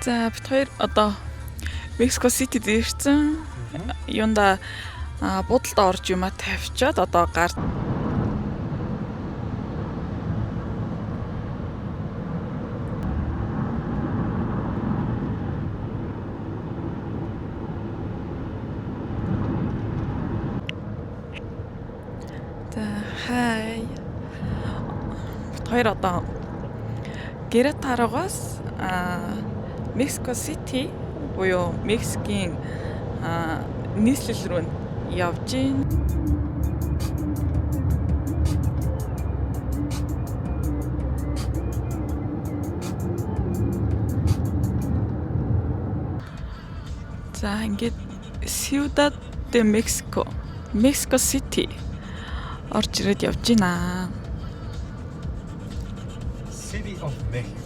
За бид хоёр одоо Мексико Ситид ирсэн. Юунда будалд орж юма тавьчаад одоо гар За хай. Бид хоёр одоо Querétaroгоос Мексико Сити буюу Мексикийн нийслэл рүү явж байна. За ингээд Ciudad de Mexico, Mexico City орж ирээд явж байна. City of Mexico.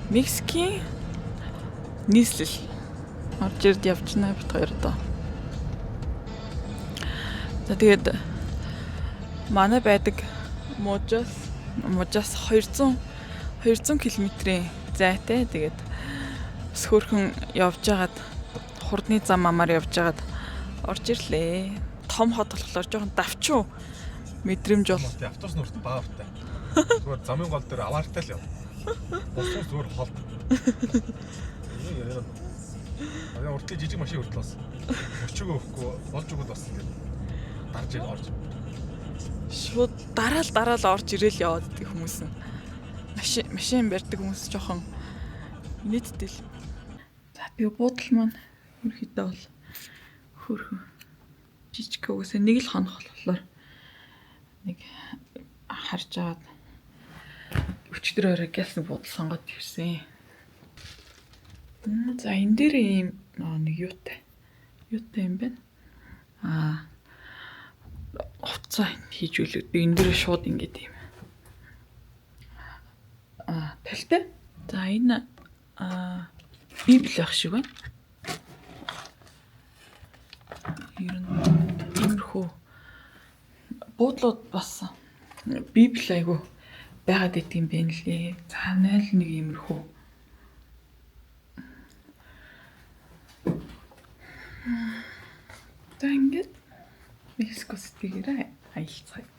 Мексикийн нийслэл орж ирээд явж байна бид хоёр одоо. За тэгээд манай байдаг Мужаас 200 км-ийн зайтай. Тэгээд бас хөөрхөн явж хагаад хурдны зам амаар явж хагаад орж ирлээ. Том хот болохоор жоохон давчуу мэдрэмж бол. Автобус нүрт баавтай. Зүгээр замын гол дээр аваартай л яв. Босоо зүгээр хол. Аа уртлын жижиг машин хүртэл бас. Өчөөгөө өөхгүй болж өгöd бас ингэ дарж ийг орж. Шууд дараал орж ирээл яваад идэх хүмүүс нь. Машин барьдаг хүмүүс жоохон нийтдэл. За би буудал маань ерөөхдөө бол хөөрхөн жижиг үгээс нэг л хонох болохоор нэг харж аваад өчтөр орой гялс буудал сонгоод ирсэн. За энэ дээр ийм нэг юутай юм байна. Хувцас хийж үлээд би энэ дээр шууд ингэж юм. Талтай. За энэ библ ах шиг байна. Ер нь иймэрхүү буудлууд бас библ айгу байгаад идэм бэ нэлээ. За 01 иймэрхүү. За ингээд Мексико Ситигээр аялцгаая.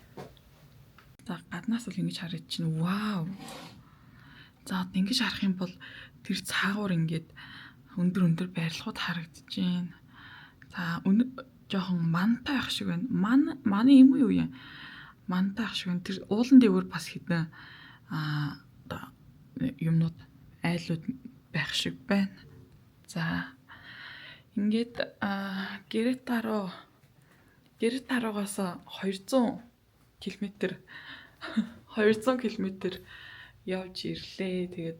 За гаднаас бол ингэж хараад чинь вау. За ингэж харах юм бол тэр цаагуур ингээд өндөр байрлахууд харагдаж байна. За жоохон мантай ах шиг байна. Манай юм уу юм? Мантай ах шиг байна. Тэр уулан дээгүүр бас хідэн одоо юмнууд айлууд байх шиг байна. За ингээд Querétaroгоос 200 км явж ирлээ. Тэгээд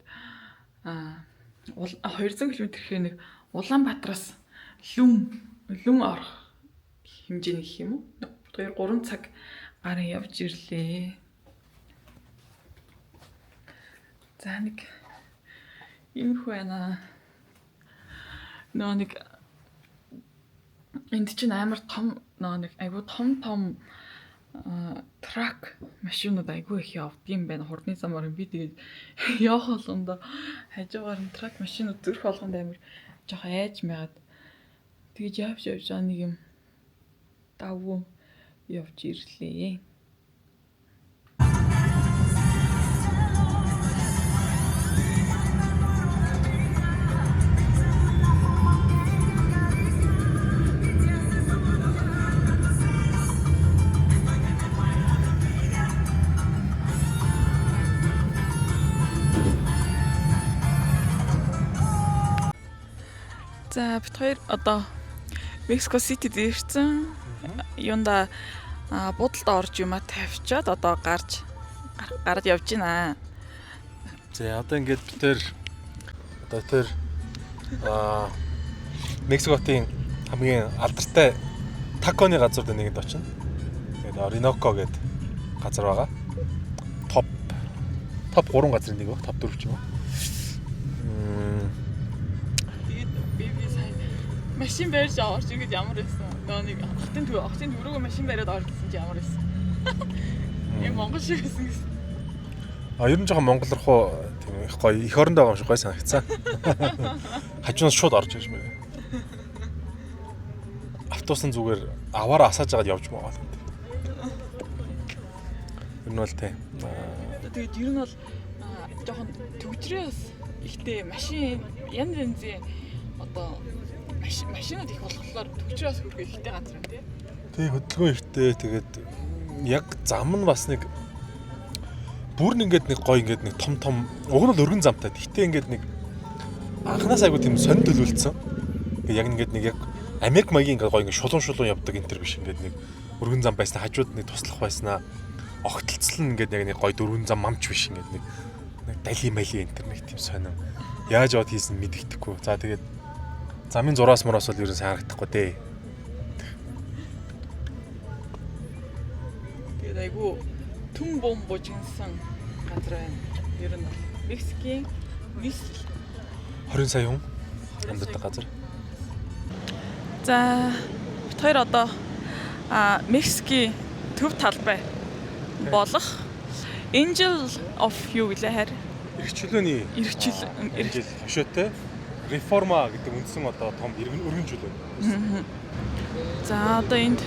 200 км гэхээр нэг Улаанбаатараас лүн орох хэмжээний гэх юм уу? 2-3 цаг гараа явж ирлээ. За нэг иймэрхүү байна. Нэг энд чинь амар том нэг айгуу том трак машинууд айгүй их явдгийм байна. Хурдны замаар би тэгээд явах болгондоо хажуугаар нь трак машинууд зүрх болгонд амар жоох айж мэгаад тэгээд явж нэг юм давуу явж ирлээ. За бид хоёр одоо Мексико Ситид ирсэн. Юунда будалд орж юма тавьчаад одоо гараад явж байна. За одоо ингээд бид тэр Мексикотын хамгийн алдартай таконы газар дээр нэгэд очино. Тэгээд Orinoco гэдэг газар байгаа. Топ 3 газрын нэг ба топ 4 ч юм уу. Машин барьж орж ирэхэд ямар байсан? Нэг хотын төрөөгөө машин бариад ор гэсэн чи ямар байсан? Монгол шиг байсан гэсэн. Ер нь жоохон Монгол руу тийм их гоё их оронд байгаа юм шиг гоё санагцсан. Хажуунаас шууд орж ирж байна. Автобусын зүгээр аваараа асааж агаад явж байгаа юм. Ер нь бол тийм. Тэгээд ер нь бол жоохон төгжрээс ихтэй машин янз янзын одоо машинууд их болохоор төгжрээс хүрэх ихтэй газар юм тий. Тэг хөдөлгөөн ихтэй тэгээд яг зам нь бас нэг бүр нэг гоё нэг том уг нь бол өргөн замтай. Гэхдээ ингээд нэг анханаас айгу тийм сонь төлөвлөсөн. Яг нэг яг Америк маягийн ингээд гоё ингээд шулуун явдаг энэ төр биш ингээд нэг өргөн зам байснаа хажууд нэг туслах байснаа огтлцлан ингээд яг нэг гоё дөрвөн зам мамч биш ингээд нэг дали мали энэ төр нэг тийм сонин. Яаж яваад хийсэн мэдэгдэхгүй. За тэгээд замын зураас мороос бол ер нь сайн харагдахгүй дээ. Тэгээд айгу түн бом бужинсан газар байна. Ер нь бол Мексикийн 20 сая хүн амьдардаг газар. За бид хоёр одоо Мексикийн төв талбай болох Angel of юу гэлээ харь. Иргэчлөөний Иргэжил хошоотой реформа гэдэг үндсэн одоо том өргөн чөлөө. За одоо энд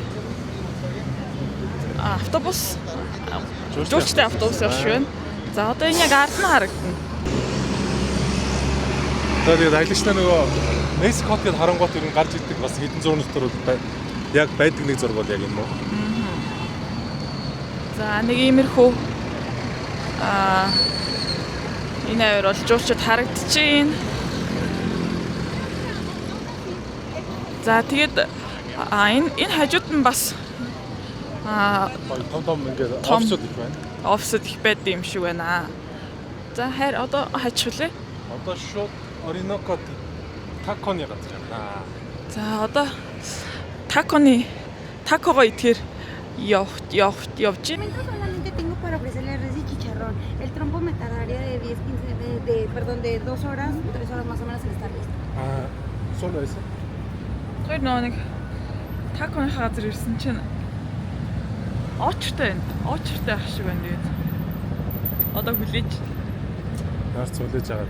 автобус жуулчтай автобус явж байна. За одоо энэ яг ард нь харагдана. Тэгээд аялагчтай нөгөө Мексикот гээд харангуут ер нь гарч ирдэг бас хэдэн зуун дотор яг байдаг нэг зураг бол яг юм уу? За нэг иймэрхүү энэ авир бол жуулчд харагдчихээн. За тэгээд энэ хажууд нь бас том ингээд офисууд их байна. Офисууд их байд юм шиг байна. За хайр одоо хачвлээ. Одоо шууд Оринокод таконы газар байна. За одоо такого итгэр явж байна. Solamente tengo para ofrecerle res y chicharrón. El trompo me tardaría de 10, 15, de 2 horas, 3 horas más o menos en estar listo. Сул байсан. Тэр нэг таконы газар ирсэн чинь очтой байна. Очтой ах шиг байна тэгээд. Одоо хүлээж Наарц хүлээж агаад.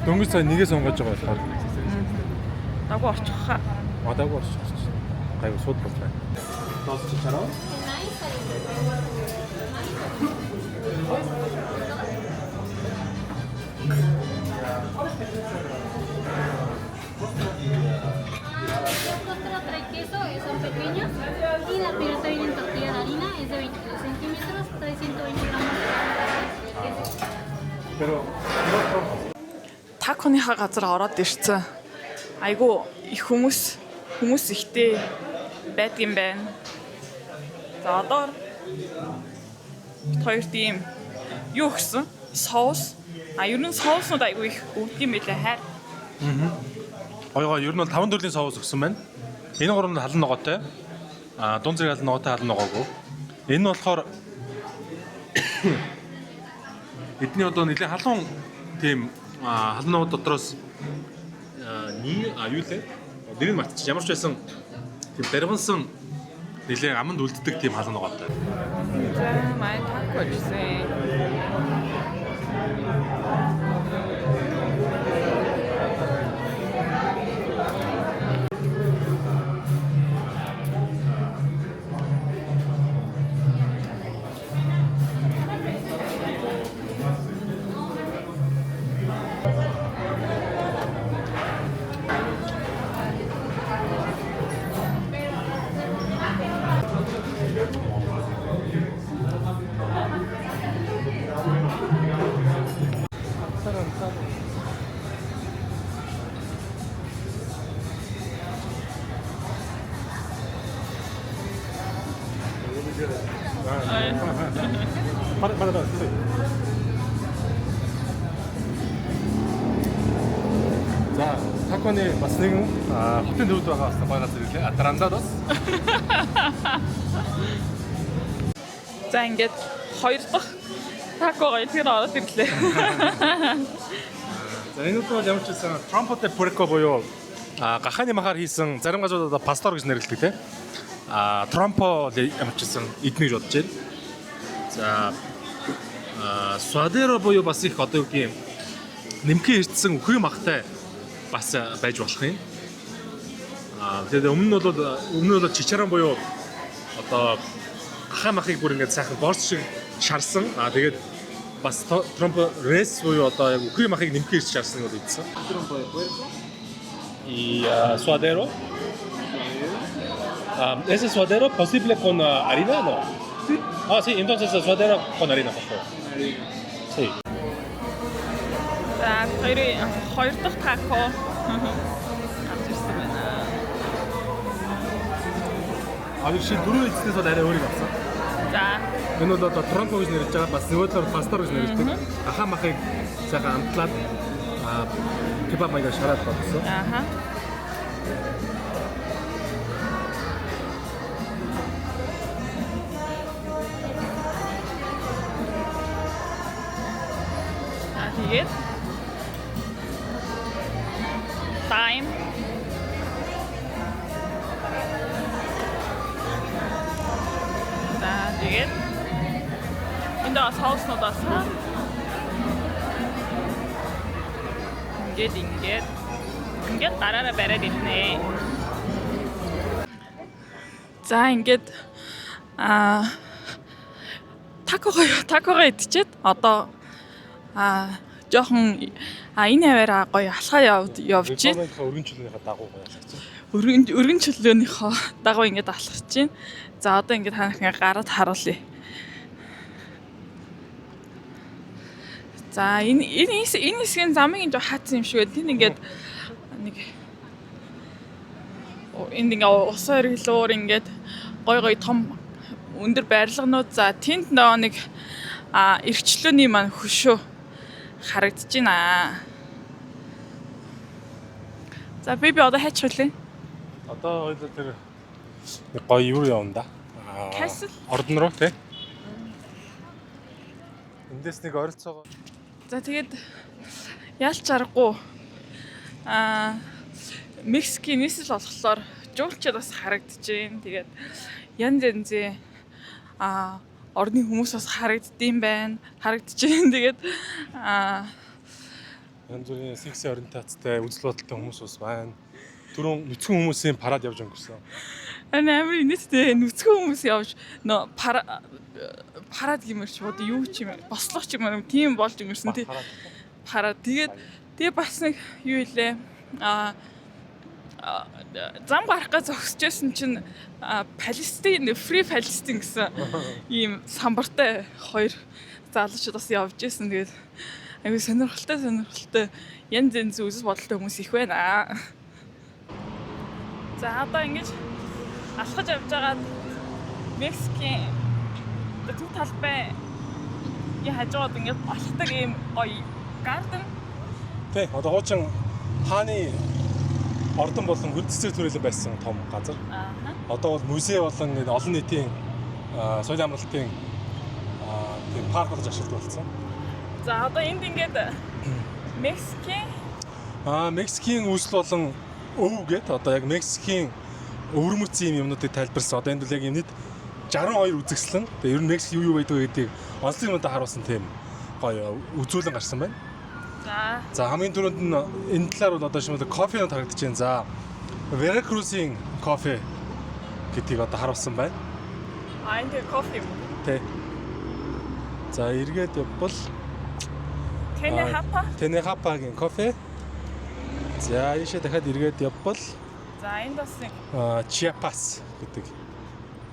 Дөнгөж цаа нэгээ сонгож байгаа болохоор дагуу орчих хаа. Дагуу орчих. Гайгүй сууд болтой. Тоосч чараа. Costera trae queso, son pequeños. Y la pirata viene en tortilla de harina, es de 22 centímetros, trae 120 gramos de queso. Pero Таконыхаа газар ороод ирсэн. Айгу их хүмүүс ихтэй байдаг юм байна. За одоо хоёр тийм юу гэсэн соус. Ер нь соуснууд айгу их өгдөг юм билээ хайр. Гойгоо ер нь бол 5 төрлийн соус өгсөн байна. Энэ гурав нь халан ногоотой. Дунд зэрэг халан ногоотой, халан ногоогүй. Энэ нь болохоор эдний одоо нэлээд халуун тийм халан ногоо дотроос юу лээ? Нэр нь мартчих. Ямар ч байсан тийм баримсан нэлээд аманд үлддэг тийм халан ногоотой. За май тако гэсэн. За, таконы бас нэгэн хотын төвд байгаа бас гоё газар үлээ. Атрандадос. За ингээд хоёр дахь такого итгэр ороод ирлээ. За энэ бол ямар ч байсан Trompo de Puerco буюу гахааны махаар хийсэн зарим газруудад пастор гэж нэрлэдэг тийм. Тромпо ямарчсан эдмэж бодож байна. За Суадеро буюу бас их одоо юу гэх юм нэмхэн ирдсэн үхрийн махтай бас байж болох юм. Тэгээд өмнө нь бол чичаран буюу одоо ахаа махыг бүр ингээд сайхан борс шиг шарсан. Тэгээд бас Тромпо рес буюу одоо яг үхрийн махыг нэмхэн ирж шарсан бол ийдсэн. Y suadero. ¿Ese suadero posible con harina no? Sí. Ah, sí, entonces suadero con harina, por favor. Sí. За хоёр дахь тако авч ирсэн байна. Жишээ дөрөв эцнээс бол арай өөрийг авсан. За Энэ бол одоо Тромпо гэж нэрлэж байгаа, бас Севодлор пастор гэж нэрлэдэг. Ахаа махыг сайхан амтлаад кебаб маягаар шараад болгосон. ааха. Тэгээд time тэгээд энэ соуснуудаас ингээд дараараа бариад ирнэ. За ингээд такого идчихэд одоо жоохон энэ аваараа гоё алхаа явж байна. Өргөн чөлөөнийхөө дагуу ялгсан. Өргөн чөлөөнийхөө дагуу ингээд алхаж байна. За одоо ингээд танах ингээд гараад харуулъя. За энэ хэсгийн замыг энэ жоо хаацсан юм шиг байна. Тэнд ингээд нэг энд ингээд ус өргөлөөр ингээд гоё том өндөр барилганууд. За тэнд нэг эргчлөөний маань хөшөө харагдаж байна. За би одоо хайч хөлөө. Одоо хоёул тэр нэг гоё юу явна да. Castle? Ордон руу тий. Эндээс нэг ойролцоогоо. За тэгээд яалч аргагүй Мексикийн нийслэл болохоор жуулчид бас харагдаж байна. Тэгээд янз орны хүмүүс бас харагддсан байна. Харагдаж байна. Тэгээд янз бүрийн секси ориентацтай үзэл бодолтой хүмүүс бас байна. Түрүүн нүцгэн хүмүүсийн парад явж өнгөрсөн. Амар нийтдээ нүцгэн хүмүүс явж парад гэмэрч бод юу ч юм бослох ч юм тийм болж өнгөрсөн тий. Парад тэгээд бас нэг юу илээ зам гарах гэж зогсчихсэн чинь Палестин Free Palestine гэсэн ийм самбартай хоёр залуучууд бас явж исэн. Тэгээд аюу сонирхолтой янз үзэл бодолтой хүмүүс их байна. За одоо ингэж алхаж явж байгаа Мексикийн төв талбай хажууд ингэж алхдаг ийм гоё гарден. Тий, одоо хуучин хааны ордон болон гүр цэцэг төрөлөө байсан том газар. Одоо бол музей болон олон нийтийн соёлын амралтын тийм парк болж ашиглаж болсон. За одоо энд ингээд Мексикийн үүсэл болон өв гэд одоо яг Мексикийн өвөрмөцийн юмнуудыг тайлбарсан. Одоо энд бол яг юм нийт 62 үзэгслэн. Тэгээ ер нь Мексик юу байдаг гэдгийг онцлог юмудаа харуулсан тийм гоё үзүүлэн гарсан байна. За хамгийн түрүүнд нь энэ талаар бол одоо шимэл кофенод харагдаж байна. За Veracruz-ийн кофе гэдгийг одоо харуулсан байна. Энэ кофе юм. Тэ. За эргээд явбал Тенехапагийн кофе. За ийшээ дахиад эргээд явбал за энд бас нэг Chiapas гэдэг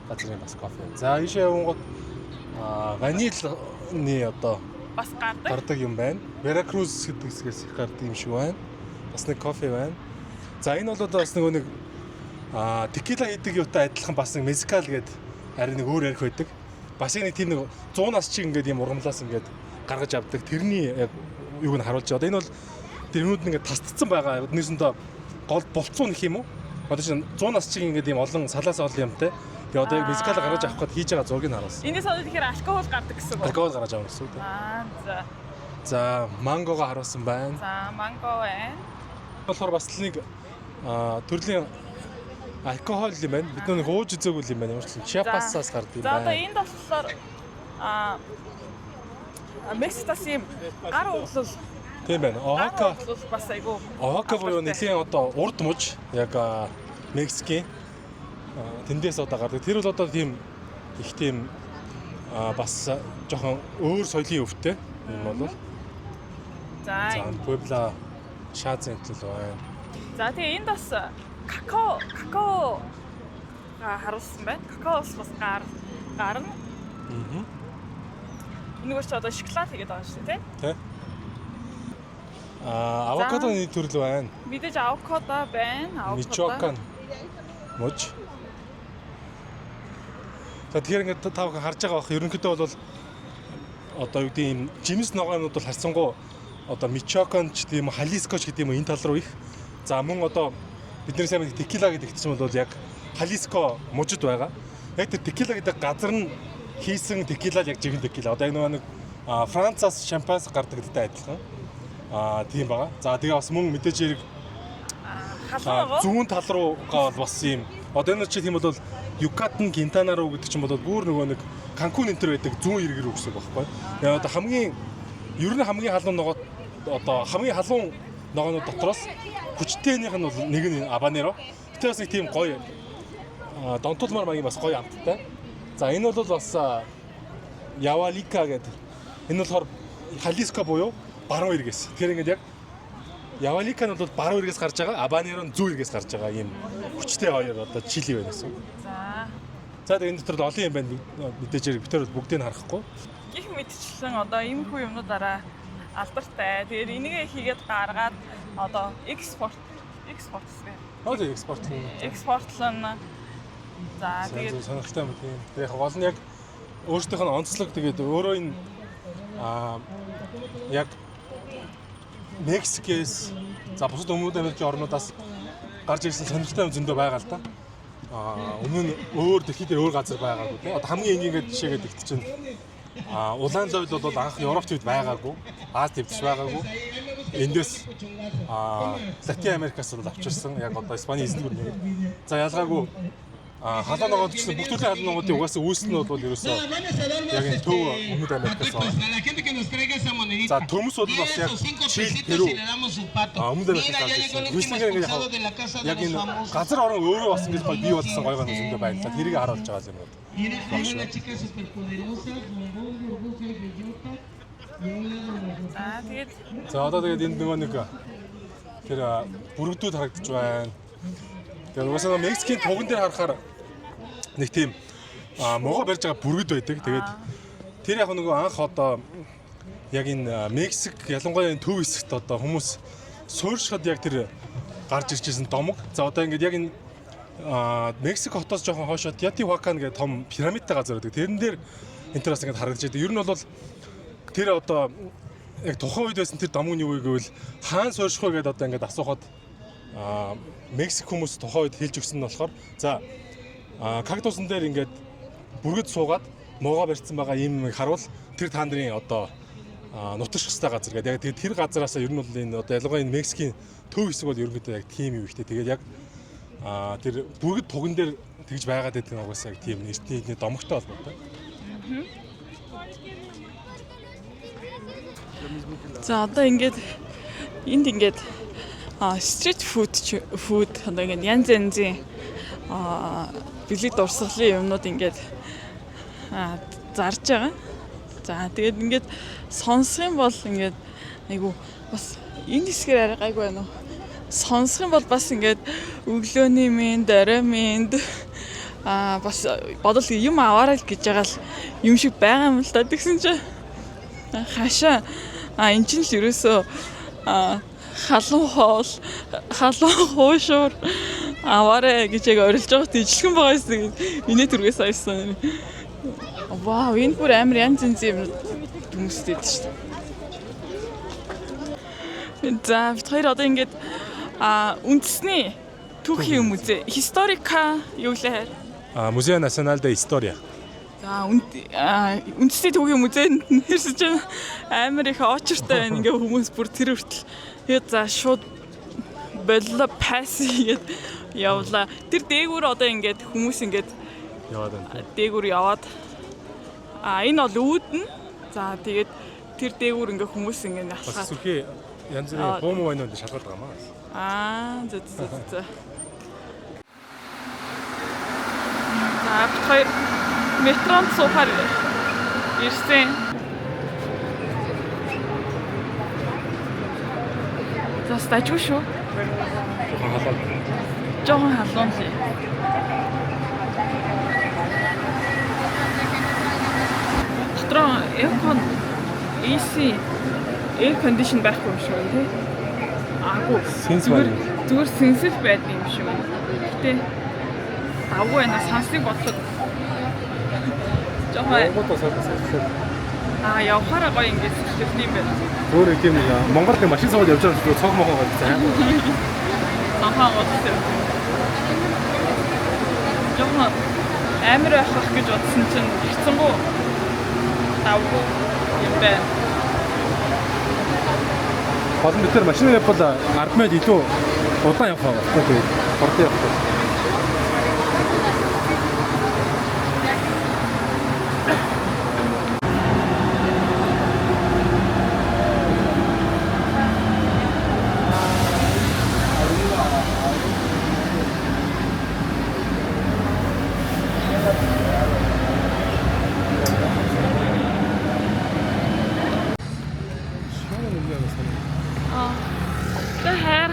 газрын бас кофе. За ийшээ явгод ванильны одоо бас гардаг юм байна. Veracruz гэдэг хэсгээс их гардаг юм шиг байна. Бас нэг кофе байна. За энэ бол бас нэг текила хийдэг юутай адилхан бас нэг mezcal гэдэг харин нэг өөр ярих байдаг. Бас нэг тийм нэг 100 нас чиг ингээд юм ургамлаас ингээд гаргаж авдаг. Тэрний юуг нь харуулж байгаа. Энэ бол тэрнүүд нь ингээд тасдсан байгаа. Односондоо гол болцсон гэх юм уу? Одоо чинь 100 нас чиг ингээд юм олон салаас олон юмтай. Тэгээ одоо яг mezcal гаргаж авах гээд хийж байгаа зургийг харуулсан. Энэс одоо тэгэхээр алкогол гардаг гэсэн үг. Алкогол гаргаж авах гэсэн үг. За. За мангого харуулсан байна. За манго байна. болохоор бас нэг төрлийн алкогол юм байна. Бид нэг ууж үзээгүй юм байна. Ямар ч Chiapas-аас гардаг юм За одоо байна. энд болохоор Мексикаас юм гар углал Тийм байна. Oaxaca бас айгу. Oaxaca буюу нэлийн одоо урд муж яг Мексикийн тэндээс одоо гардаг. Тэр бол одоо тийм их тийм бас жоохон өөр соёлын өвтэй юм бол. За Puebla шаазэнтэл байна. За тэгээ энд бас какао харуулсан байна. Какао бас гарна. Энийг ч одоо шоколад хийгээд байгаа шүү дээ, Тэ? Авокадоны төрөл байна. Мэдээж авокадо байна. Michoacan муж. За тэгэхээр ингээд та бүхэн харж байгаа бах ерөнхийдөө бол одоо юу гэдэг юм жимс ногоонууд бол харьцангуй одоо Michoacan ч гэдэм Jalisco ч гэдэм энэ тал руу их. За мөн одоо бидний сайн мэдэх текила гэдэг чинь бол яг Jalisco мужид байгаа. Яг тэр текила гэдэг газар нь хийсэн текила яг жигэн текила. Одоо яг нэг Францаас шампанс гардаг гэдэгтэй адилхан. Тийм байгаа. За тэгээ бас мөн мэдээж хэрэг зүүн тал руугаа бол бас юм. Одоо энэ чи тийм бол Yucatan, Quintana руу гэдэг чинь бол бүр нөгөө нэг Cancun энэ төр байдаг зүүн иргэр үү гэсэн байхгүй. Тэгээ одоо ер нь хамгийн халуун ногоо одоо хамгийн халуун ногоонууд дотроос хүчтэйнийх нь бол нэг нь Habanero. Гэтэ бас нэг тийм гоё донтолмор маягийн бас гоё амттай. За энэ бол бас Yahualica гэдэг. Энэ болохоор Jalisco буюу баруун иргээс. Тэгэхээр ингээд яг Yahualica нь бол баруун иргээс гарч байгаа, Habanero нь зүүн иргээс гарч байгаа ийм хүчтэй хоёр одоо чили байна гэсэн. За тэгээ энэ дотор олон юм байна. Мэдээж хэрэг битэр бүгдийг нь харахгүй. Гэх мэтчлэн одоо ийм хүү юмнуудаараа алдартай. Тэгээд энийгээ хийгээд гаргаад одоо экспорт гэсэн. Одоо экспортлон. За тэгээд сонирхолтой юм тийм. Тэгээ гол нь яг өөрсдийнх нь онцлог тэгээд өөрөө энэ яг Мексикээс за бусад Өмнөд Америкийн орнуудаас гарч ирсэн сонирхолтой юм зөндөө байгаа л да. Өмнө нь өөр дэлхийд өөр газар байгаагүй тийм. Одоо хамгийн энгийнгээд жишээгээд ихт чинь улаан лойд бол анх Европт үед байгаагүй, Аз төвч байгаагүй. Эндээс Латин Америкаас бол авчирсан яг одоо Испани эзэн гүрнээ. За ялгаагүй халуун ногоод ч бүх төрлийн халуун ногоодын угаасаа үүсэл нь бол ерөөсөө яг энэ төв Өмнөд Америкаас байна. За төмс бол бас яг Чили, Перу Өмнөд Америкаас ирсэн. Үүсэлгээр ингээд яг энэ газар орон өөрөө бас ингэж гоё бий болсон гоё гонос зөндөө байна. Тэрийг харуулж байгаа юм байна. За одоо тэгээд энд нөгөө нэг тэр бүрэгдүүд харагдаж байна. Тэгээд угаасаа Мексикийн туган дээр харахаар нэг тийм могоо барьж байгаа бүргэд байдаг. Тэгээд тэр яг нөгөө анх одоо яг энэ Мексик ялангуяа энэ төв хэсэгт одоо хүмүүс суурьшихад яг тэр гарч ирчихсэн домог. За одоо ингээд яг энэ Мексик хотоос жоохон хоошоо Teotihuacan гэх том пирамидтай газар байдаг. Тэрэн дээр энэ төрөөс ингээд харагдаж байдаг. Ер нь бол тэр одоо яг тухайн үед байсан тэр домог нь юу гэвэл хаан суурьших вэ гэдээ одоо ингээд асуухад Мексик хүмүүс тухайн үед хэлж өгсөн нь болохоор за кактусын дээр ингээд бүргэд суугаад могоо барьсан байгаа юм харуул тэр та нарын одоо нутагш хэстэй газар гэдэг. Яг тэр газараас ер нь бол энэ одоо ялангуяа энэ Мексикийн төв хэсэг бол ерөнхийдөө яг тийм юм ихтэй. Тэгээд яг тэр бүргэд туган дээр тэгж байгаад байдаг нь угаасаа яг тийм нэртний домогтой холбоотой. за одоо ингээд энд ингээд стрит фуд одоо ингээд янз янзын бэлэг дурсгалын юмнууд ингээд зарж байгаа. За тэгээд ингээд сонсох юм бол ингээд айгу бас энэ хэсгээр арай гайгүй байна уу? Сонсох юм бол бас ингээд өглөөний минь, дорой минь бас бодол юм аваарай л гэж байгаа л юм шиг байгаа юм л та. Тэгсэн чинь хашаа эн чинь л ерөөсөө халуун хоол, халуун хуушуур аваарэ гэж яг орилж байгаа тийжлэгэн байгаа юм. Миний түргээс айсан. Вау, энэ бүр амар янз янз юм хүмүүстэй шүү дээ. За бид хоёр одоо ингээд үндэсний түүхийн музей, Historica юу лээ? Museo Nacional de Historia. За үндэсний түүхийн музейд нэрсэж амар их очертой байна. Ингээ хүмүүс бүр тэр хүртэл тэгээд за шууд болло пасс хийгээд явлаа. Тэр дээгүүр одоо ингээд хүмүүс ингээд Яваад байна. дээгүүр яваад энэ бол үүдэн. За тэгээд тэр дээгүүр ингээ хүмүүс ингээ Бас насгаад. сүрхий янз бүрийн бөөм байнууд шалгалт байгаа маа. За. Тэгэхээр метронд суухаар ирсэн. За стажгүй шүү. Жохон халуун лээ. Дотроо эйркон AC air condition байхгүй юм шүү тий. Аагүй зүгээр сэнсэл байдаг юм шүү. Гэтэ агуу энэ сансыг бодлоо. Жохон явахаараа гоё ингэж сэтгэл юм байна. Өөр тийм нэг Монголд машин суугаад явж байгаа зүйл цог могоо гэсэн. Ахаа гоцтой. Жохон амар ахах гэж бодсон чинь хэцэнгүү тавгүй юм байна. Гол нь тэр машин явбал 10 мил илүү удаан явах байгаа. Тэгээд хурдан явах.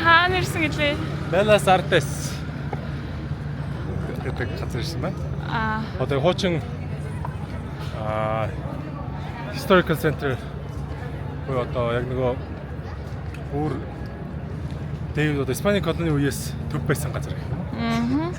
Хаана ирсэн гэлээ? Belas Artes гэдэг газар ирсэн байна. Одоо хуучин historical center буюу одоо яг нөгөө бүр Дэвид одоо Испаний колони үеэс төв байсан газар гэх юм.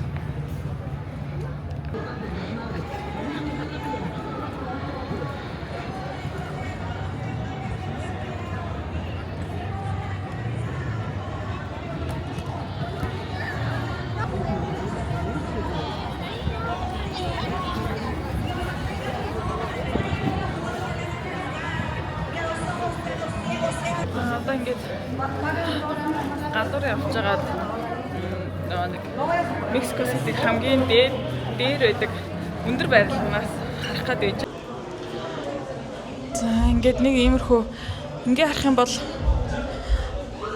Одоо ингээд гадуур явж байгаад нэг Мексико Сити хамгийн дээр байдаг өндөр байрлалнаас харах гээд байж. За ингээд нэг иймэрхүү ингээ харах юм бол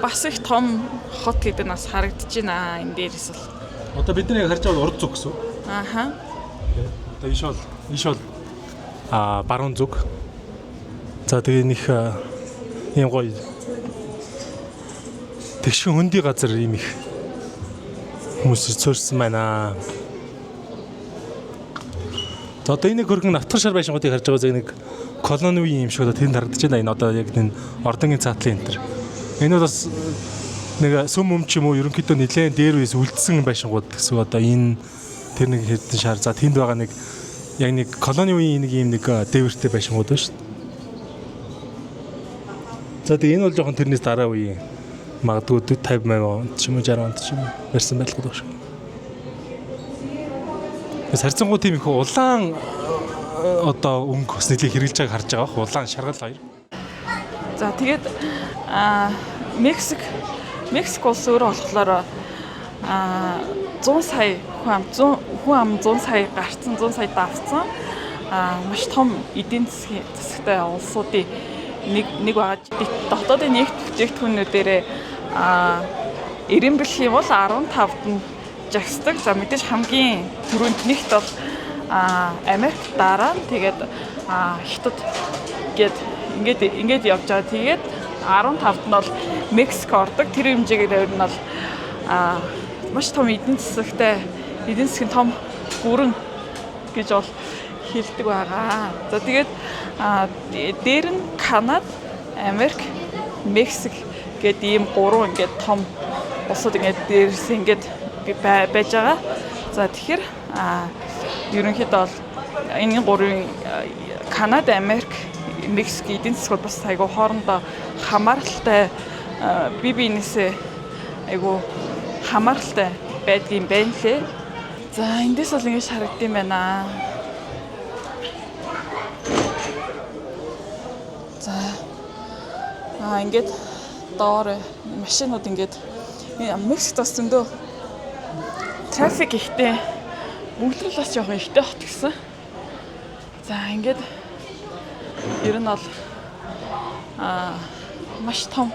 бас их том хот гэдэг нас харагдаж байна энэ дээрээс бол. Одоо бид нэг харж байгаа урд зүг гэсэн. Ааха. Одоо иш бол баруун зүг. За тэгээ нэг ийм гоё тэгшин хөндөй газар ийм их хүмүүс цөөрсөн байна. За одоо энэ хөргөн навтар шар байшингуудыг харж байгаа зэрэг нэг колони үеийн юм шиг одоо тэнд харагдаж байна. Энэ одоо яг энэ ордонгийн цаатлын энэ төр. Энэ бол бас нэг сүм өмч юм уу ерөнхийдөө нэлээд дээр үес үлдсэн байшингууд гэсэн одоо энэ тэр нэг хэдэн шар за тэнд байгаа нэг яг нэг колони үеийн нэг ийм нэг дээвэртэй байшингууд байна шүү дээ. За тэгээ энэ бол жоохон тэрнээс дараа үеийн магадгүй 50 онд ч юм уу 60 онд ч юм барьсан байлгүй даа шүү. Тэс харьцангуй тийм их улаан одоо өнгө бас нэлээд хэрэгжилж байгааг харж байгаа. Улаан шаргал хоёр. За тэгээд Мексик улс өөрөө болохоор 100 сая хүн ам 100 сая гарцсан 100 сая давцсан маш том эдийн засагтай улсуудын нэг байгаа. Дотоодын нэгт бүтээгдэхүүнүүдээрээ эрен бэлх юм бол 15-д нь жагсдаг. За мэдээж хамгийн түрүүнд нэгт бол Америк дараа нь тэгээд Хятад ингээд явж байгаа. Тэгээд 15-д нь бол Мексик ордог. Тэр хэмжээгээр нь бол маш том эдийн засгийн том гүрэн гэж бол хэлдэг байгаа. За тэгээд дээр нь Канада, Америк, Мексик гэдэг ийм гурван ингээд том улсууд ингээд дээрээс ингээд байж байгаа. За тэгэхээр ерөнхийдөө бол энэ гурвын Канада, Америк, Мексик эдийн засгууд бас айгүй хоорондоо хамааралтай бие биенээсээ айгүй хамааралтай байдгийн байна лээ. За эндээс бол ингэж харагдсан байна. За ингээд доор машинууд ингээд Мексикт бас зөндөө трафик ихтэй. Бүгд л бас жоохон ихтэй хот гэсэн. За ингээд ер нь бол маш том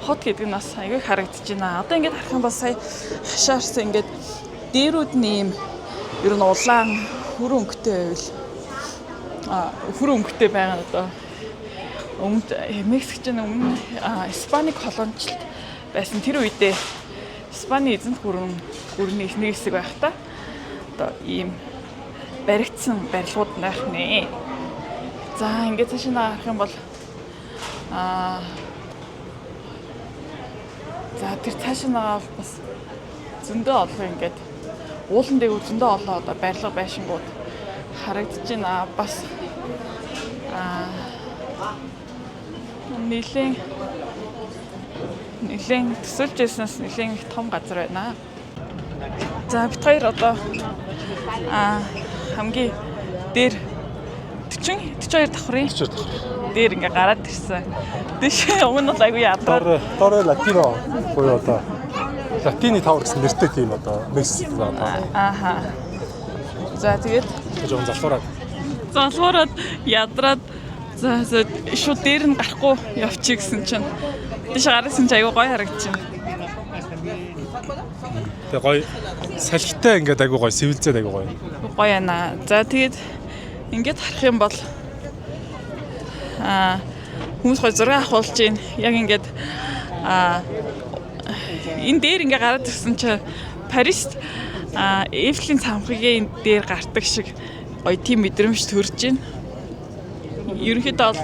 хот гэдэг нь бас аягүй харагдаж байна. Одоо ингээд харах юм бол сая хашаарс ингээд дээрүүд нь ийм ер нь улаан хүрэн өнгөтэй байвал хүрэн өнгөтэй байгаа одоо Мексикчийн өмнө Испаник колоничлт байсан тэр үедээ Испани эзэнт гүрний нэг хэсэг байх та. Одоо ийм баригдсан барилгууд байх нэ. За ингээд цааш нь харах юм бол за тэр цааш нь байгаа бас зөндөө олон ингээд уулан дээгүүр зөндөө олон одоо барилга байшингууд харагдаж байна. Бас нэлийн төсөлж ирсэнээс нэлийн их том газар байна. За бид хоёр одоо хамгийн дээр 42 давхрын дээр ингээ гараад ирсэн. Дэше өмнө бол айгүй ядраа. Торе латино буюу одоо латины тавар гэсэн нэртэй тийм одоо Мексик байгаа. Ааха. За тэгээд жоохон залхуураад ядраад за шууд дээр нь гарахгүй явчих гэсэн чинь тийш гарсан чинь айгүй гоё харагдчихна. Тэгээ гоё салхитай ингээд айгүй гоё сэвэлзээд айгүй гоё. Гоё байна. За тэгээд ингээд харах юм бол хүмүүс гоё зураг авахулж байна. Яг ингээд энэ дээр ингээ гараад ирсэн чинь Парист Эйфелийн цамхагийн дээр гардаг шиг гоё тийм мэдрэмж төрж байна. Ерөнхийдөө бол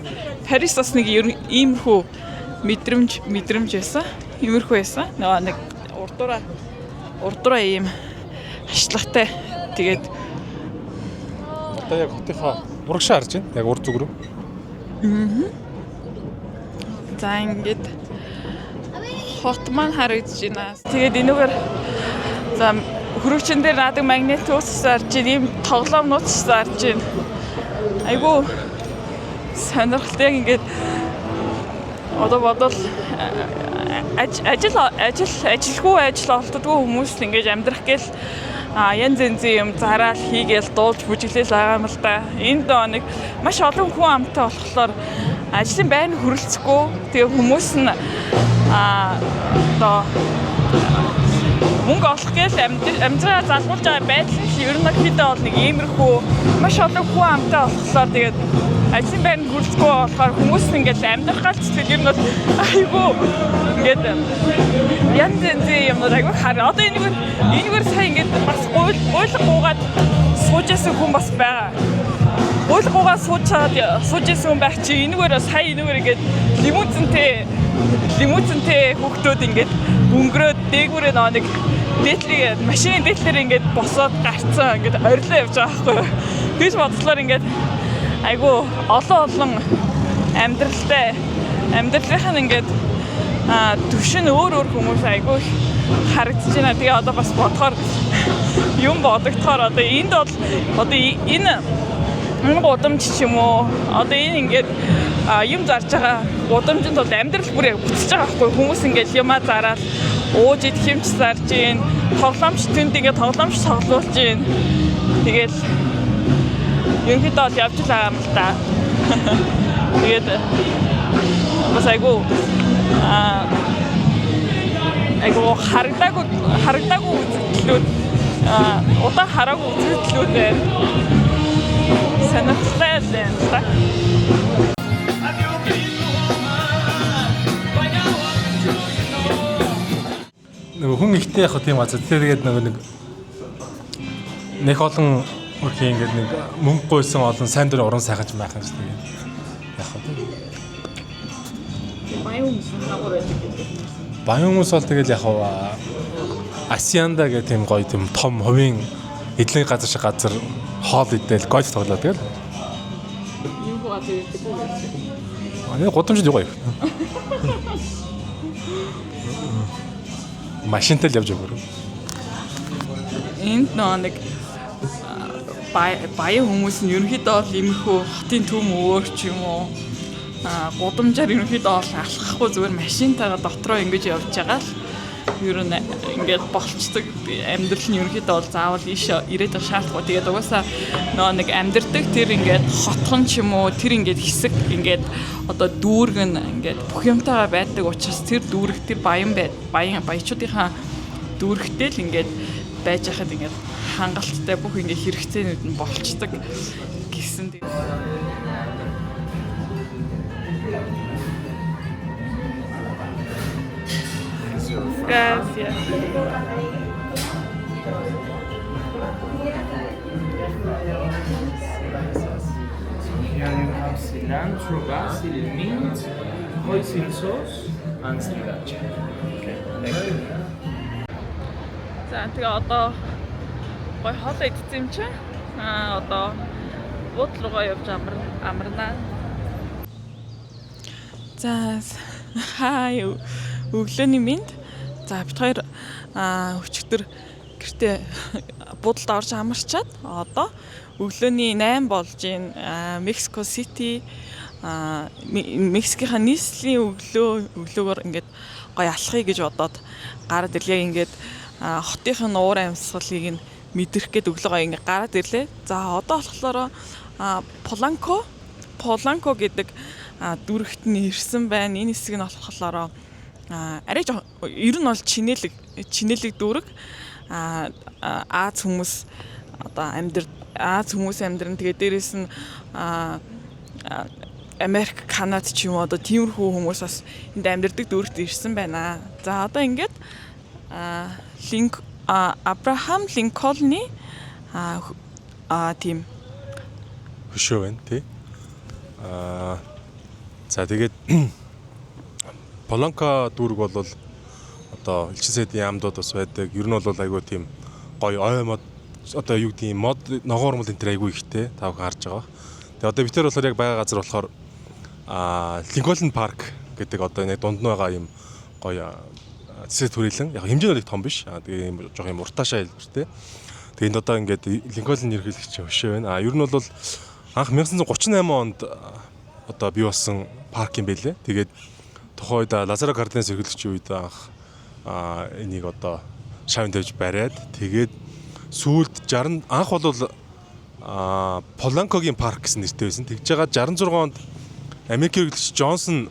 Парис бас нэг иймэрхүү мэдрэмж байсан. Иймэрхүү байсан. Нэг урдуура ийм ашиглагтай. Тэгээд одоо яг хотынхаа урагшаа харж байна. Яг урд зүг рүү. За ингээд хот маань харагдаж байна. Тэгээд энэгээр за хөрөгчөн дээр наадаг магнит ус зарж байна. Ийм тоглоом нууц зарж байна. Айгу сонирхолтой ингээд одоо бодвол ажилгүй ажил олддгүй хүмүүс ингэж амьдрах гээл янз янзын юм зараал хийгээл дуулж бүжиглэл байгаа юм л да. Энд нэг маш олон хүн амтай болохоор ажлын байр нь хүрэлцэхгүй. Тэгээ хүмүүс нь одоо мөнгө олох гээл амьдралаа залгуулж байгаа байдал нь ер нь хэд бол нэг иймэрхүү маш олон хүн амтай болохоор тэгээд ажлын байр нь хүрэлцэхгүй болохоор хүмүүс ингээд амьдрах гал цэцэл ер нь бол айгүй ингээд янз янзын юмнууд айгүй хараа. Одоо энэгээр сая ингээд бас гуйлгуугаад суужсэн хүн бас байгаа. Гуйлгуугаад суужсэн хүн байх чи энэгээр сая ингээд лимузинтэй хүүхдүүд ингээд өнгөрөөд дээгүүрээ нэг машины дээдлэр ингээд босоод гарцсан ингээд орилоо явж байгаа байхгүй юу. Тэгж бодлоор ингээд айгу олон амьдралынх нь ингээд төвшин өөр хүмүүс айгу харагдаж байна. Тэгээ одоо бас бодохоор юм бодогдохоор одоо энд бол одоо энэ гудамж ч юм уу одоо энэ ингээд юм зарж байгаа гудамжинд бол амьдрал бүр яг буцаж байгаа байхгүй хүмүүс ингээд юмаа зараад ууж идэх юмч зарж гин тоглоомч тэнд ингээд тоглоомч тоглуулж гин тэгэл ерөнхийдөө бол явж байгаа юм л да. Тэгээд бас айгу харагдаагүй үзэгдлүүд удаан хараагүй үзэгдлүүд байна. Сонирхолтой байна та. Хүн ихтэй яг тийм газар. Тэгээд нэг олон үрхийн ингээд нэг мөнгө гуйсан олон сайн дурын уран сайхан ч майхан ч тэгээд яг хаа. Баян хүмүүс бол тэгэл яг Асианда гэх тийм гоё тийм том хувийн эдлэг газар шиг газар хоол идэл гольф тоглоод тэгэл. Юу газар ирдэг үү? Аны гудамжид юу гоё. Машинтай л явж өгөр. Энд нэг баян хүмүүс нь ерөнхийдөө бол иймэрхүү хотын төм өөр ч юм уу гудамжаар ерөнхийдөө бол алхахгүй зүгээр машинтайгаа дотроо ингэж явж байгаа л ер нь ингээд болцдог амьдрал нь ерөнхийдөө бол заавал ийш ирээд байгаа шаардлагагүй. Тэгээд угаасаа нөө нэг амьдрдаг тэр ингээд хотхон ч юм уу тэр ингээд хэсэг ингээд одоо дүүрэг нь ингээд бүх юмтайгаа байдаг учраас тэр дүүрэг тэр баячуудынхаа дүүрэгтэй л ингээд байж хахад ингээд хангалттай бүх ингээд хэрэгцээнүүд нь болцдог гэсэн. Gracias. Here you have cilantro, basil, mint, hoisin sauce, and sriracha. Okay, thank you. За тэгээ одоо гой хоол идсэн юм чи. Одоо буудлын руугаа явж амарнаа. За хай өглөөний минь. За бид хоёр өчигдөр гэртээ буудалд орж амарчаад одоо өглөөний 8 болж ийн Мексико Сити Мексикийнхаа нийслэлийн өглөөгөр ингээд гоё алхахыг гэж бодоод гараад ирлээ. Ингээд хотынхын уур амьсгалыг нь мэдрэх гээд өглөө гоё ингээд гараад ирлээ. За одоо болохоор Поланко гэдэг дүрэгт нь ирсэн байна. Энэ хэсэг нь болохоор арай ер нь бол чинэлэг дүүрэг Аз хүмүүс одоо Аз хүмүүс амьдран тэгээ дээрэс нь Америк, Канад ч юм уу одоо тиймэрхүү хүмүүс бас энд амьдардаг дүүрэгт ирсэн байна. За одоо ингээд Абрахам Линкольны тийм хөшөө байна тий. За тэгээд Поланко дүүрэг бол одоо элчин сайдын яамдууд бас байдаг. Ер нь бол айгүй тийм гоё ой мод одоо юу гэдэг мод ногоормол энэ төр айгүй ихтэй тав харж байгаа. Тэгээ одоо битэр болохоор яг байгаа газар болохоор Линкольн парк гэдэг одоо нэг дунд нь байгаа юм гоё цэцэд хүрээлэн яг хэмжээ нь их том биш. Тэгээ юм жоох юм уртаашаа хэлбэртэй. Тэгээ энд одоо ингээд Линкольн ерөнхийлөгч хөшөө байна. Ер нь бол анх 1938 онд одоо бий болсон парк юм байлээ. Тэгээд тухайд Лазаро Карденес ерөнхийлөгчийн үед анх энийг одоо шавн тавьж бариад тэгээд сүүлд 60 анх бол Поланкогийн парк гэсэн нэртэй байсан. Тэгж байгаа 66 онд Америк ерөнхийлөгч Джонсон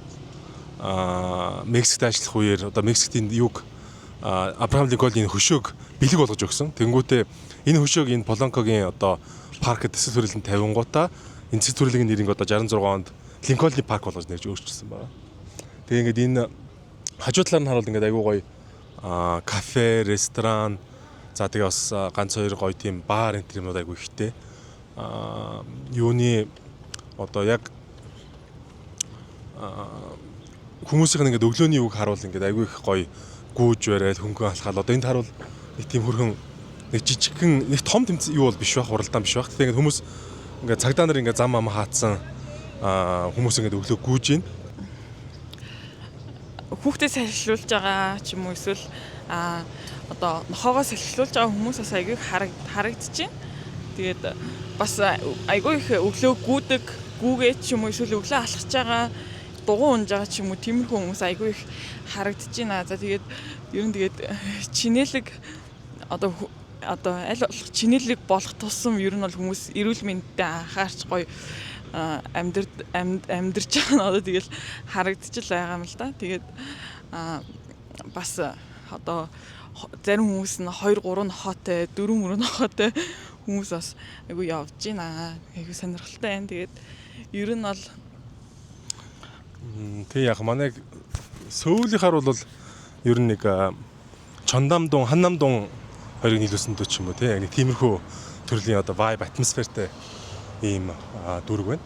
Мексикт ажиллах үеэр одоо Мексикийн юг Абрахам Линкольнийн хөшөөг бэлэг болгож өгсөн. Тэнгүүтээ энэ хөшөөг энэ Поланкогийн одоо паркт дэсэл төрөлн 50 гутаа энэ дэсэл төрлийн нэрийг одоо 66 онд Линкольны парк болгож нэрж өөрчилсөн байна. Тэгээ ингээд энэ хажуу талаар нь харуул ингээд айгүй гоё кафе, ресторан, за тэгээ бас ганц хоёр гоё тийм баар энэ юмнууд айгүй ихтэй. Юуны одоо яг хүмүүсийн ингээд өглөөний үг харуул ингээд айгүй их гоё гүүж барайд хөнгөн алхаал. Одоо энд харуул нэг тийм хөрхөн нэг жижигхэн нэг том тэмцэл юу бол биш байх, хуралдаан биш байх. Тэгээ ингээд хүмүүс ингээд цагдаа нар ингээд зам ам хаацсан хүмүүс ингээд өглөө гүүж ийн. Хүүхдээ салхилуулж байгаа ч юм уу эсвэл одоо нохоогоо салхилуулж байгаа хүмүүс бас айгүй харагдаж байна. Тэгээд бас айгүй их өглөө гүүгээ ч юм уу эсвэл өглөө алхаж байгаа дугуй унж байгаа ч юм уу тиймэрхүү хүмүүс айгүй их харагдаж байна. За тэгээд ер нь тэгээд чинэлэг одоо аль болох чинэлэг болох тусам ер нь бол хүмүүс эрүүл мэндэд анхаарч гоё амьдарч байгаа нь одоо тэгэл харагдаж л байгаа юм л да. Тэгээд бас одоо зарим хүмүүс нь 2 3 нохоотой 4 мөрөн нохоотой хүмүүс бас айгүй явж байна. Айгүй сонирхолтой байна. Тэгээд ер нь бол тэг яг манай сөүлийнхаар бол ер нь нэг Чондамдун, Ханнамдун хоёрыг нийлүүлсэндөө ч юм уу тийм яг тиймэрхүү төрлийн одоо vibe атмосфертэй ийм дүүрэг байна.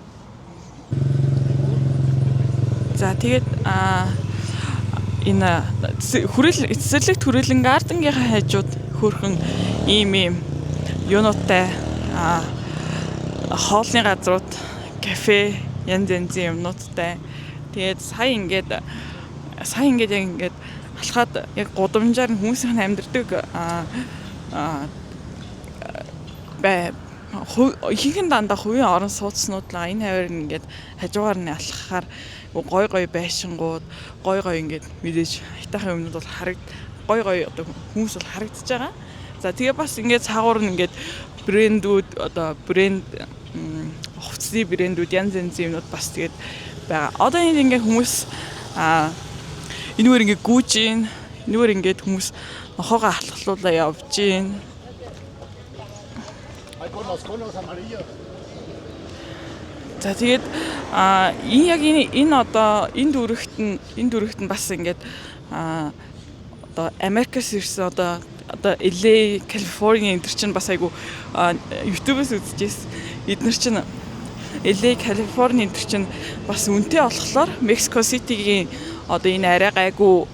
за тэгээд энэ эцэслэг төрөлн гарденгийнхаа хажууд хөрхөн ийм юунуудтай хоолны газрууд, кафе, янз янзын юмнуудтай. Тэгээд сая ингээд яг ингээд алхаад яг гудамжаар нь хүмүүсийн амьдардаг ихэнх нь дандаа хувийн орон сууцнууд л энэ хавар ингээд хажуугаар нь алхахаар гой байшингууд гой ингээд мэдээж хайтайхан юмнууд бол гой одоо хүмүүс бол харагдаж байгаа. За тэгээ бас ингээд цаагуур нь ингээд брэндүүд одоо брэнд хувцсны брэндүүд янз янзын юмнууд бас тэгээд байгаа. Одоо энэ ингээд хүмүүс энэгээр ингээд гүйж гин, энэгээр ингээд хүмүүс нохоогоо алхлуулаа явж гин. За тэгээд яг энэ одоо энэ дүүрэгт нь бас ингээд одоо Америкас ирсэн одоо LA, Калифорни энэ чинь бас айгу YouTube-с үзчихсэн. Эднэр чинь LA, Калифорни энэ чинь бас үнэтэй болохоор Мексико Ситигийн одоо энэ арай гайгүй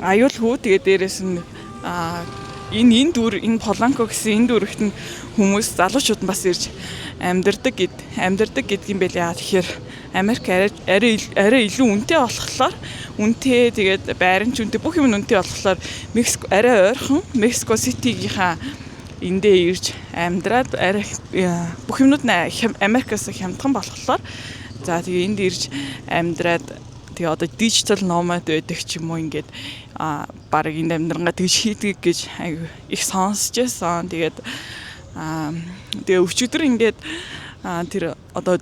аюулгүй тэгээд дээрэс нь энэ Поланко гэсэн энэ дүүрэгт нь хүмүүс залуучууд бас ирж амьдардаг гэдгийм байлаа. Тэгэхээр Америк арай илүү үнэтэй болохоор үнэтэй тэгээд байран ч үнэтэй бүх юм үнэтэй болохоор Мексик арай ойрхон Мексико Ситигийнхаа эндээ ирж амьдраад арай бүх юмнууд Америкаас хямдхан болохоор за тэгээ энд ирж амьдраад тэгээ одоо дижитал номад байдаг ч юм уу ингээд баг энэ амьдрангаа тэгж хийдэг гэж их сонсчихсан. Тэгээд тэгээ өчигдөр ингээд тэр одоо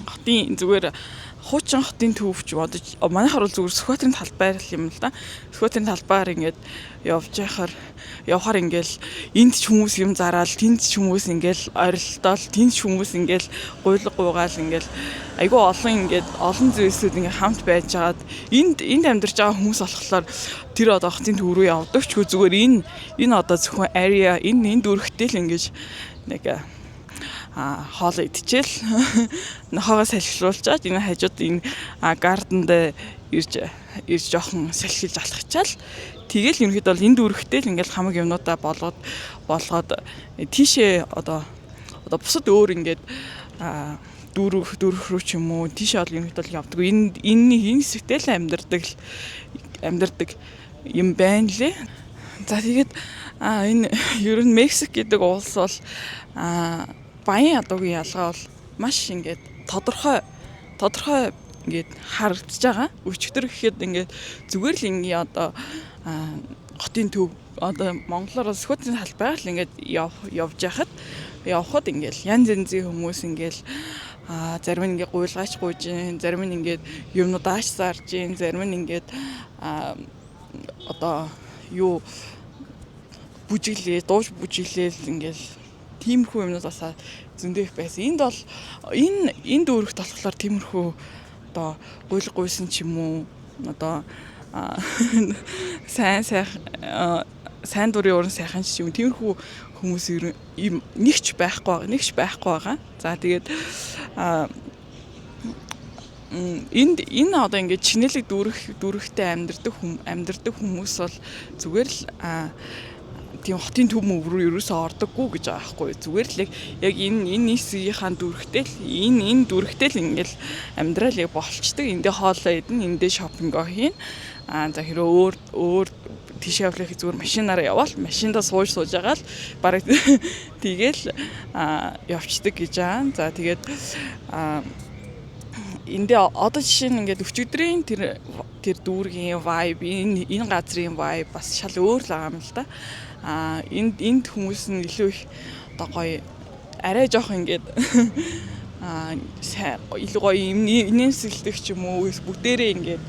хотын зүгээр хуучин хотын төвч бодож манайхаар бол зүгээр Сүхбаатарын талбайр юм л да. Сүхбаатарын талбайр ингээд явахаар ингээл энд ч хүмүүс юм зараал, тэнд ч хүмүүс ингээл орилдоол, тэнд ч хүмүүс ингээл гуйлга гуйгаал ингээл айгүй олон зүйлсүүд ингээ хамт байж байгаад энд амьдарч байгаа хүмүүс болохоор тэр одоо хотын төв рүү явдаг ч зүгээр энэ одоо зөвхөн area энэ дүүрэгтэй л ингэж нэг хоол идчихэл нохоогоо салхилуулчаад энэ хажууд энэ гарданд ирж жоохон салхилж алхачаал тэгэл ерөнхийдөө бол энэ дүүрэгтэй л ингээл хамаг юмнуудаа болгоод тийшээ одоо бусад өөр ингээд дүүрэх рүү ч юм уу тийшээ бол ерөнхийдөө явдаг. Энэ хэсэгтэй л амьдардаг юм байна лээ. За тэгээд энэ ер нь Мексик гэдэг улс бол баян ядуугийн ялгаа бол маш ингээд тодорхой ингээд харагдаж байгаа. Өчигдөр гэхэд ингээд зүгээр л ингээд одоо хотын төв одоо монголоор Сүхбаатарын талбайгаар л ингээд явхад ингээд янз янзын хүмүүс ингээд зарим нь ингээд гуйлгаач гуйж гин, зарим нь ингээд юмнуудаач зарж гин, зарим нь ингээд одоо юу дууж бүжиглээл ингээд тиймэрхүү юмнуудаас зөндөх байсан. Энд бол энэ дүүрэгт болохоор тиймэрхүү одоо гуйлга гуйсан ч юм уу одоо сайн дурын уран сайхан ч юм тиймэрхүү хүмүүс нэгч байхгүй байгаа. За тэгээд энэ одоо ингээд чинэлэг дүүрэгтэй амьдардаг хүмүүс бол зүгээр л тийм хотын төв мөв рүү ерөөсөө ордоггүй гэж байгаа байхгүй. Зүгээр л яг энэ нийсгийнхаа дүүрэгтэй л энэ дүүрэгтэй л ингээл амьдрал яг болчдөг. Эндээ хоолоо идэн, эндээ шопингоо хийн. За хэрэг өөр тийш явлах зүгээр машинаараа явбал машиндаа сууж байгаа л бараг тэгэл явцдаг гэж байгаа. За тэгээд эндээ одоо жишээ нь ингээд өчигдрийн тэр дүүргийн vibe энэ газрын vibe бас шал өөр л байгаа юм л да. Энд хүмүүс нь илүү их одоо гоё арай жоох ингээд илүү гоё инээмсэглдэг ч юм уу бүгдээрээ ингээд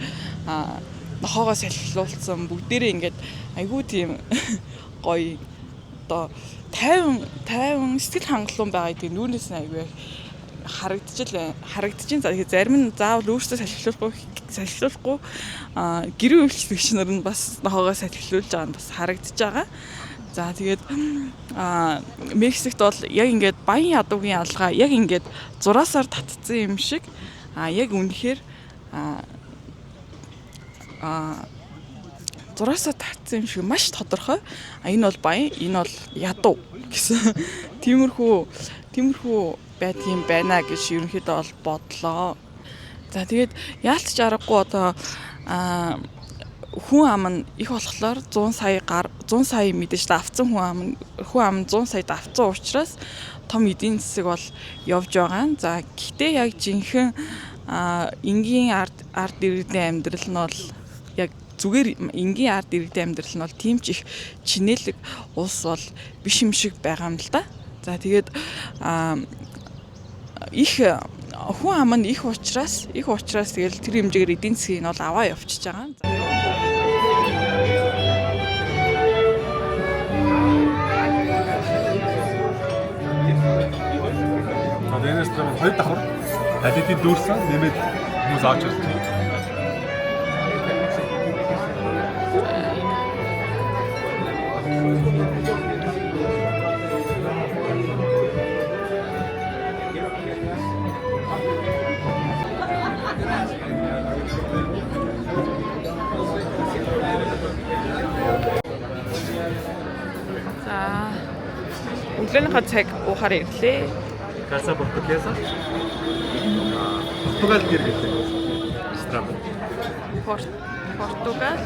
нохоогоо салхилуулсан бүгдээрээ ингээд айгүй тийм гоё одоо 50 сэтгэл хангалуун байгаа гэдэг нүүрнээс нь айгүй харагдчихээн. За тэгэхээр зарим нь заавал өөрсдөө салхилуулахгүй гэрээ үйлчлэгч нар нь бас нохоогоо салхилуулж байгаа нь бас харагдаж байгаа. За тэгээд Мексикт бол яг ингээд баян ядуугийн алгаа яг ингээд зураасаар татцсан юм шиг яг үнэхээр зураасаа татсан юм шиг маш тодорхой. Энэ бол баян, энэ бол ядуу гэсэн тиймэрхүү байдгийн байна гэж ерөнхийдөө бол бодлоо. За тэгээд яалтч аргагүй одоо хүн ам нь их болохоор 100 сая мэдээж давцсан хүн ам 100 сая давцсан учраас том эдийн засаг бол явж байгаа. За гэхдээ яг жинхэнэ энгийн ард иргэдийн амьдрал нь бол яг зүгээр энгийн ард иргэдийн амьдрал нь бол тийм ч их чинэлэг улс бол биш юм шиг байгаа юм л да. За тэгээд их хүн ам нь их учраас тэгэл тэр хэмжээгээр эдийн засгийг нь бол аваа явчихж байгаа. Энэс чинь хоёр давхар алидийн дүүрсэн нэмээд хүмүүс авч ирсэн. За өглөөнийхөө цаг уухаар ирлээ. Casa Portuguesa. Португал гэр гэдэг. Страна. Португал.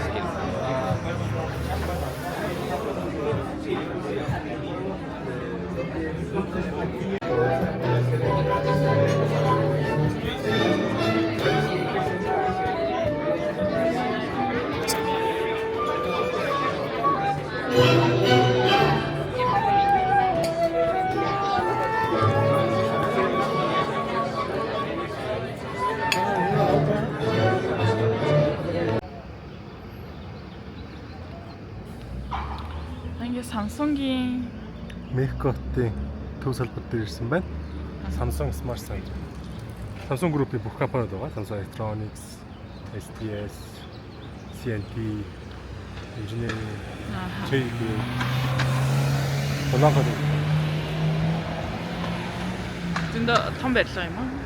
Ингээ Samsung-ийн Мехкотын төв салбар дээр ирсэн байна. Samsung Smart Center. Samsung Group-ийн бүх компаниуд байгаа. Samsung Electronics, STS, CNT, Engineering, JB. Улаанхай. зөндөө том барилга юм аа.